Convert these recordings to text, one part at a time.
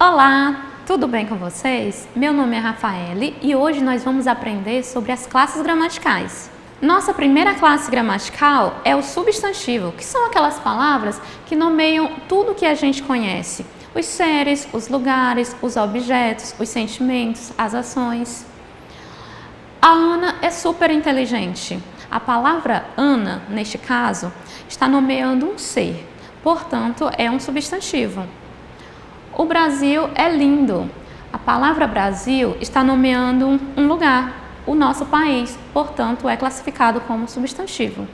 Olá, tudo bem com vocês? Meu nome é Rafaele e hoje nós vamos aprender sobre as classes gramaticais. Nossa primeira classe gramatical é o substantivo, que são aquelas palavras que nomeiam tudo que a gente conhece. Os seres, os lugares, os objetos, os sentimentos, as ações. A Ana é super inteligente. A palavra Ana, neste caso, está nomeando um ser, portanto, é um substantivo. O Brasil é lindo. A palavra Brasil está nomeando um lugar, o nosso país, portanto, é classificado como substantivo.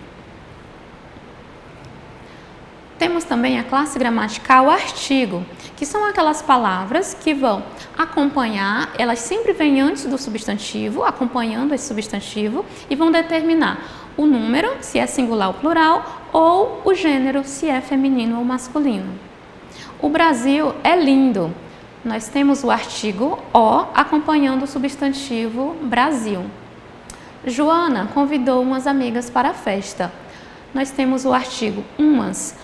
Temos também a classe gramatical artigo, que são aquelas palavras que vão acompanhar, elas sempre vêm antes do substantivo, acompanhando esse substantivo, e vão determinar o número, se é singular ou plural, ou o gênero, se é feminino ou masculino. O Brasil é lindo. Nós temos o artigo O acompanhando o substantivo Brasil. Joana convidou umas amigas para a festa. Nós temos o artigo umas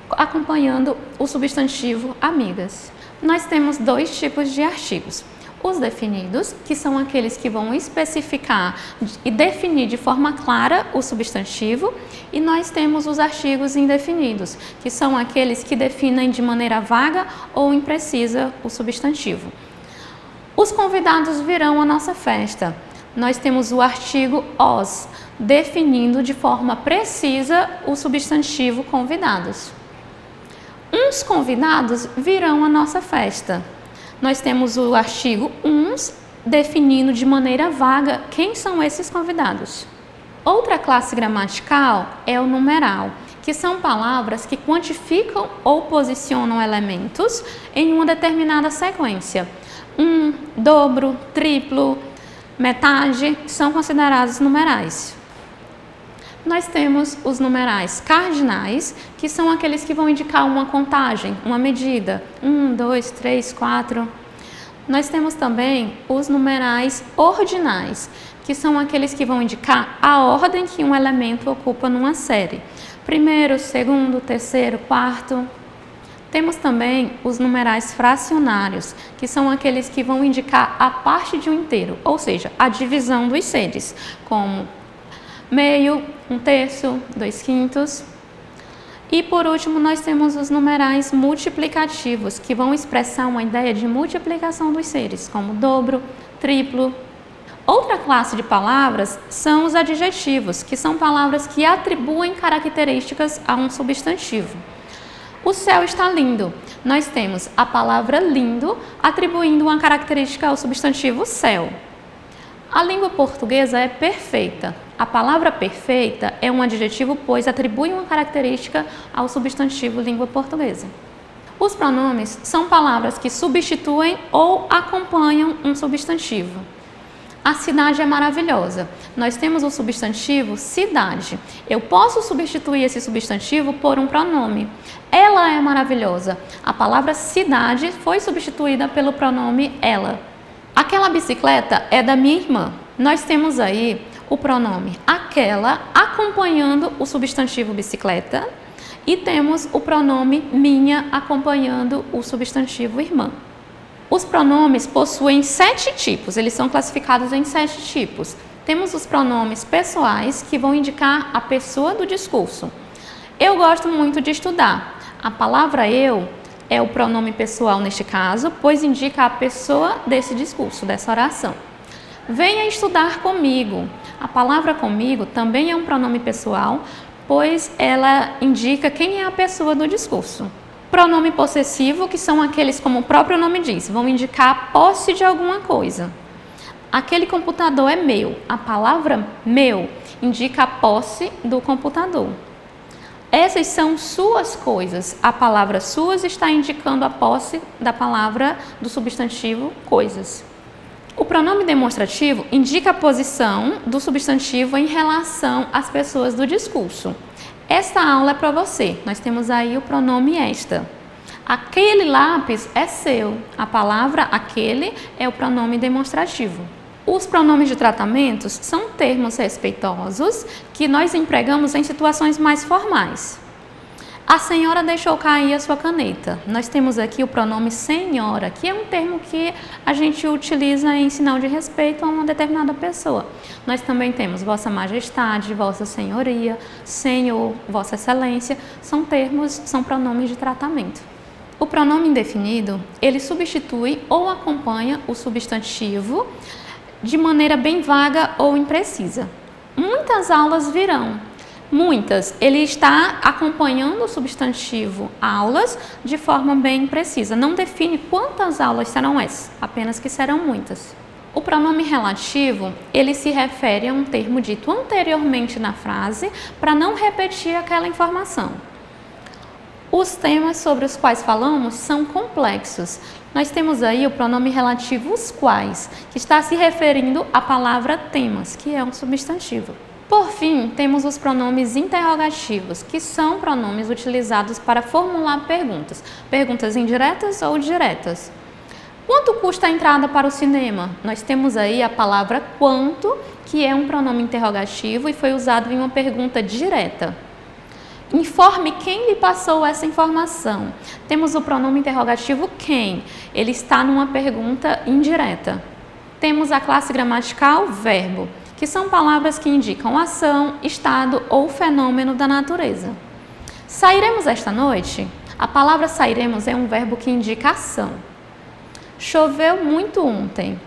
acompanhando o substantivo amigas. Nós temos dois tipos de artigos. Os definidos, que são aqueles que vão especificar e definir de forma clara o substantivo, e nós temos os artigos indefinidos, que são aqueles que definem de maneira vaga ou imprecisa o substantivo. Os convidados virão à nossa festa. Nós temos o artigo os, definindo de forma precisa o substantivo convidados. Uns convidados virão à nossa festa. Nós temos o artigo uns, definindo de maneira vaga quem são esses convidados. Outra classe gramatical é o numeral, que são palavras que quantificam ou posicionam elementos em uma determinada sequência. Dobro, triplo, metade são considerados numerais. Nós temos os numerais cardinais, que são aqueles que vão indicar uma contagem, uma medida. 1, 2, 3, 4. Nós temos também os numerais ordinais, que são aqueles que vão indicar a ordem que um elemento ocupa numa série. Primeiro, segundo, terceiro, quarto. Temos também os numerais fracionários, que são aqueles que vão indicar a parte de um inteiro, ou seja, a divisão dos seres, como meio, 1/3, 2/5. E por último, nós temos os numerais multiplicativos, que vão expressar uma ideia de multiplicação dos seres, como dobro, triplo. Outra classe de palavras são os adjetivos, que são palavras que atribuem características a um substantivo. O céu está lindo. Nós temos a palavra lindo atribuindo uma característica ao substantivo céu. A língua portuguesa é perfeita. A palavra perfeita é um adjetivo, pois atribui uma característica ao substantivo língua portuguesa. Os pronomes são palavras que substituem ou acompanham um substantivo. A cidade é maravilhosa. Nós temos o substantivo cidade. Eu posso substituir esse substantivo por um pronome. Ela é maravilhosa. A palavra cidade foi substituída pelo pronome ela. Aquela bicicleta é da minha irmã. Nós temos aí o pronome aquela acompanhando o substantivo bicicleta e temos o pronome minha acompanhando o substantivo irmã. Os pronomes possuem 7 tipos, eles são classificados em 7 tipos. Temos os pronomes pessoais, que vão indicar a pessoa do discurso. Eu gosto muito de estudar. A palavra eu é o pronome pessoal neste caso, pois indica a pessoa desse discurso, dessa oração. Venha estudar comigo. A palavra comigo também é um pronome pessoal, pois ela indica quem é a pessoa do discurso. Pronome possessivo, que são aqueles, como o próprio nome diz, vão indicar a posse de alguma coisa. Aquele computador é meu. A palavra meu indica a posse do computador. Essas são suas coisas. A palavra suas está indicando a posse da palavra do substantivo coisas. O pronome demonstrativo indica a posição do substantivo em relação às pessoas do discurso. Esta aula é para você. Nós temos aí o pronome esta. Aquele lápis é seu. A palavra aquele é o pronome demonstrativo. Os pronomes de tratamentos são termos respeitosos que nós empregamos em situações mais formais. A senhora deixou cair a sua caneta. Nós temos aqui o pronome senhora, que é um termo que a gente utiliza em sinal de respeito a uma determinada pessoa. Nós também temos Vossa Majestade, Vossa Senhoria, Senhor, Vossa Excelência, são pronomes de tratamento. O pronome indefinido, ele substitui ou acompanha o substantivo de maneira bem vaga ou imprecisa. Muitas aulas virão. Muitas, ele está acompanhando o substantivo aulas de forma bem precisa. Não define quantas aulas serão essas, apenas que serão muitas. O pronome relativo, ele se refere a um termo dito anteriormente na frase para não repetir aquela informação. Os temas sobre os quais falamos são complexos. Nós temos aí o pronome relativo os quais, que está se referindo à palavra temas, que é um substantivo. Por fim, temos os pronomes interrogativos, que são pronomes utilizados para formular perguntas indiretas ou diretas. Quanto custa a entrada para o cinema? Nós temos aí a palavra quanto, que é um pronome interrogativo e foi usado em uma pergunta direta. Informe quem lhe passou essa informação. Temos o pronome interrogativo quem, ele está numa pergunta indireta. Temos a classe gramatical verbo, que são palavras que indicam ação, estado ou fenômeno da natureza. Sairemos esta noite? A palavra sairemos é um verbo que indica ação. Choveu muito ontem.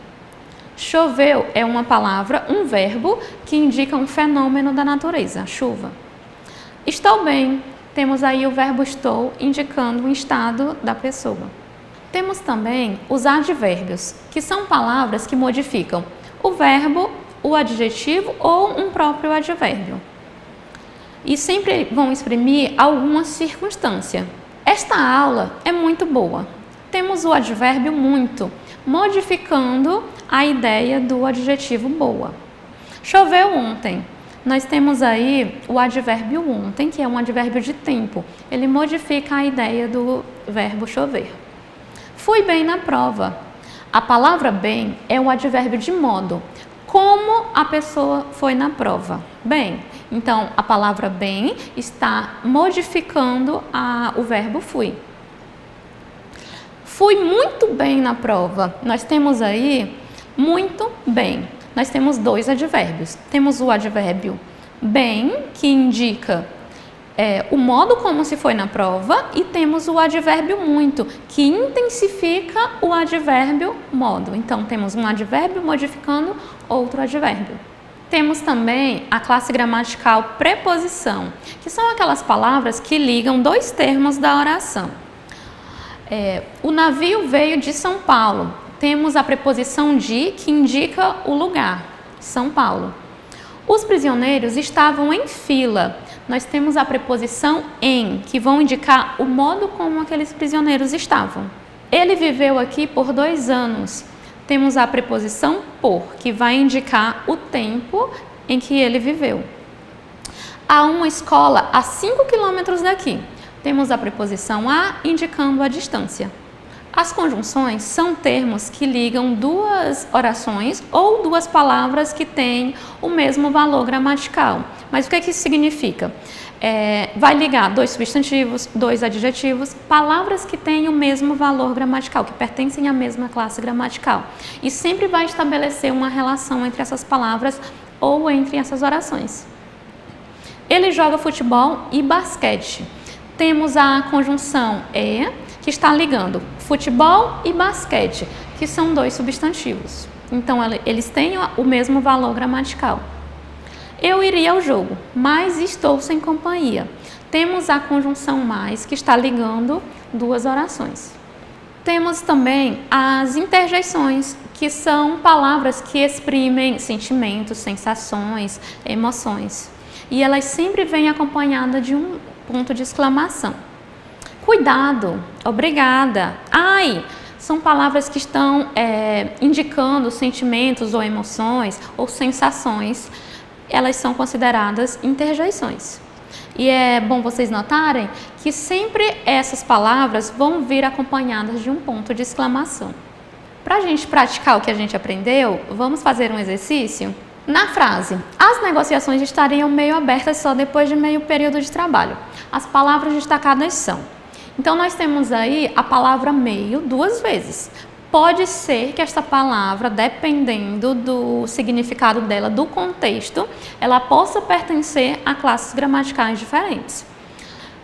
Choveu é uma palavra, um verbo que indica um fenômeno da natureza, chuva. Estou bem. Temos aí o verbo estou indicando um estado da pessoa. Temos também os advérbios, que são palavras que modificam o verbo, o adjetivo ou um próprio advérbio. E sempre vão exprimir alguma circunstância. Esta aula é muito boa. Temos o advérbio muito, modificando a ideia do adjetivo boa. Choveu ontem. Nós temos aí o advérbio ontem, que é um advérbio de tempo. Ele modifica a ideia do verbo chover. Fui bem na prova. A palavra bem é o advérbio de modo. Como a pessoa foi na prova? Bem, então a palavra bem está modificando o verbo fui. Fui muito bem na prova. Nós temos aí muito bem. Nós temos dois advérbios. Temos o advérbio bem, que indica o modo como se foi na prova, e temos o advérbio muito, que intensifica o advérbio modo. Então, temos um advérbio modificando outro advérbio. Temos também a classe gramatical preposição, que são aquelas palavras que ligam dois termos da oração. O navio veio de São Paulo. Temos a preposição de, que indica o lugar, São Paulo. Os prisioneiros estavam em fila. Nós temos a preposição em, que vão indicar o modo como aqueles prisioneiros estavam. Ele viveu aqui por 2 anos. Temos a preposição por, que vai indicar o tempo em que ele viveu. Há uma escola a 5 quilômetros daqui. Temos a preposição a, indicando a distância. As conjunções são termos que ligam duas orações ou duas palavras que têm o mesmo valor gramatical. Mas o que isso significa? Vai ligar 2 substantivos, 2 adjetivos, palavras que têm o mesmo valor gramatical, que pertencem à mesma classe gramatical. E sempre vai estabelecer uma relação entre essas palavras ou entre essas orações. Ele joga futebol e basquete. Temos a conjunção e, que está ligando futebol e basquete, que são 2 substantivos. Então, eles têm o mesmo valor gramatical. Eu iria ao jogo, mas estou sem companhia. Temos a conjunção mais, que está ligando 2 orações. Temos também as interjeições, que são palavras que exprimem sentimentos, sensações, emoções. E elas sempre vêm acompanhadas de um ponto de exclamação. Cuidado, obrigada, ai, são palavras que estão indicando sentimentos ou emoções ou sensações. Elas são consideradas interjeições. E é bom vocês notarem que sempre essas palavras vão vir acompanhadas de um ponto de exclamação. Para a gente praticar o que a gente aprendeu, vamos fazer um exercício? Na frase, as negociações estariam meio abertas só depois de meio período de trabalho. As palavras destacadas são. Então, nós temos aí a palavra meio 2 vezes. Pode ser que esta palavra, dependendo do significado dela, do contexto, ela possa pertencer a classes gramaticais diferentes.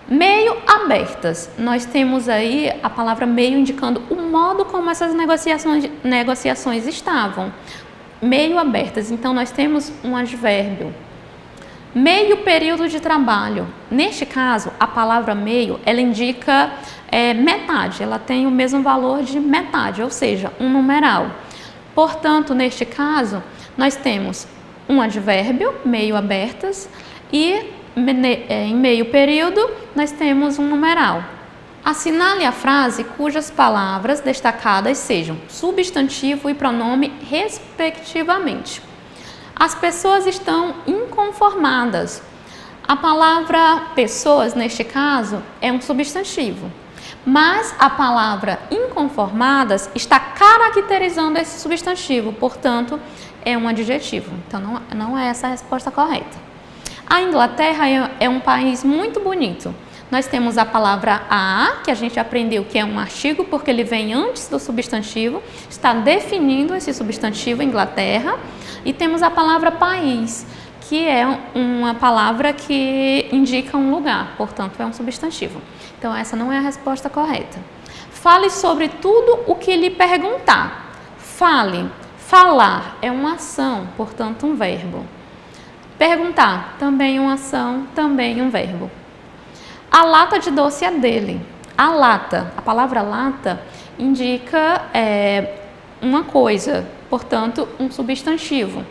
Meio abertas, nós temos aí a palavra meio indicando o modo como essas negociações estavam. Meio abertas, então nós temos um advérbio. Meio período de trabalho. Neste caso, a palavra meio, ela indica metade, ela tem o mesmo valor de metade, ou seja, um numeral. Portanto, neste caso, nós temos um advérbio, meio abertas, e em meio período, nós temos um numeral. Assinale a frase cujas palavras destacadas sejam substantivo e pronome respectivamente. As pessoas estão inconformadas. A palavra pessoas, neste caso, é um substantivo, mas a palavra inconformadas está caracterizando esse substantivo, portanto, é um adjetivo. Então, não é essa a resposta correta. A Inglaterra é um país muito bonito. Nós temos a palavra a, que a gente aprendeu que é um artigo porque ele vem antes do substantivo, está definindo esse substantivo Inglaterra. E temos a palavra país, que é uma palavra que indica um lugar, portanto é um substantivo. Então essa não é a resposta correta. Fale sobre tudo o que lhe perguntar. Fale, falar é uma ação, portanto um verbo. Perguntar, também uma ação, também um verbo. A lata de doce é dele. A lata, a palavra lata indica uma coisa, portanto, um substantivo.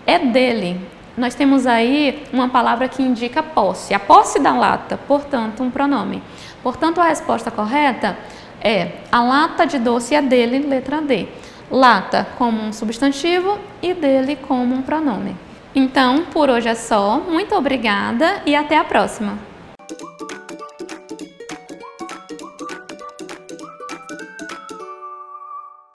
É dele. Nós temos aí uma palavra que indica posse. A posse da lata, portanto, um pronome. Portanto, a resposta correta é a lata de doce é dele, letra D. Lata como um substantivo e dele como um pronome. Então, por hoje é só. Muito obrigada e até a próxima.